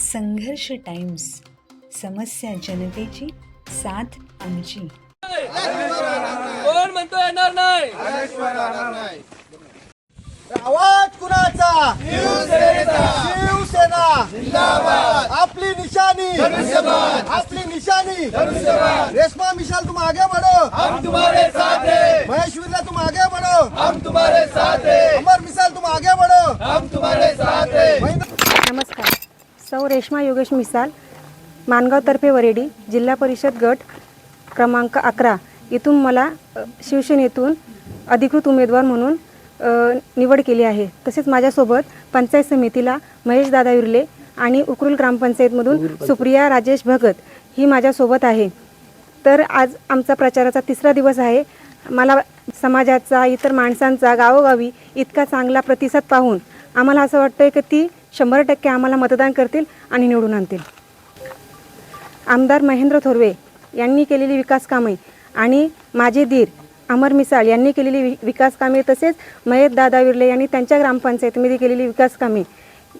संघर्ष टाइम्स, समस्या जनतेची, साथ आमची. कोण म्हणतो येणार नाही? आवाज कुणाचा? शिवसेना जिंदाबाद. आपली निशानी आपली निशानी रेशमा मिसाल, तुम आगे बढ़ो, हम तुम्हारे साथ हैं. महेश विरला तुम आगे बढ़ो, हम तुम्हारे साथ हैं. अमर मिसाल तुम आगे बढ़ो, हम तुम्हारे साथ हैं. नमस्कार. सौ रेश्मा योगेश मिसाल, मानगाव तर्फे वरेडी, जिल्हा परिषद गट क्रमांक 11 इथून मला शिवसेनेतून अधिकृत उमेदवार म्हणून निवड केली आहे. तसेच माझ्यासोबत पंचायत समितीला महेश दादा विर्ले आणि उकरूल ग्रामपंचायतमधून सुप्रिया राजेश भगत ही माझ्यासोबत आहे. तर आज आमचा प्रचाराचा 3रा दिवस आहे. मला समाजाचा, इतर माणसांचा गावोगावी इतका चांगला प्रतिसाद पाहून आम्हाला असं वाटतं की ती 100% आम्हाला मतदान करतील आणि निवडून आणतील. आमदार महेंद्र थोरवे यांनी केलेली विकास कामे आणि माझे दीर अमर मिसाळ यांनी केलेली विकास कामे, तसेच महेश दादा विर्ले यांनी त्यांच्या ग्रामपंचायतीमध्ये केलेली विकास कामे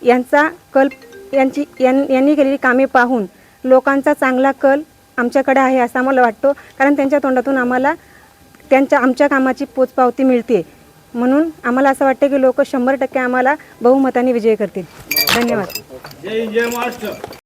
यांचा कल यांनी केलेली कामे पाहून लोकांचा चांगला कल आमच्याकडे आहे असं आम्हाला वाटतो. कारण त्यांच्या तोंडातून आम्हाला आमच्या कामाची पोचपावती मिळते. म्हणून आम्हाला असं वाटतं की लोक 100% आम्हाला बहुमताने विजय करतील. धन्यवाद. जय महाराष्ट्र.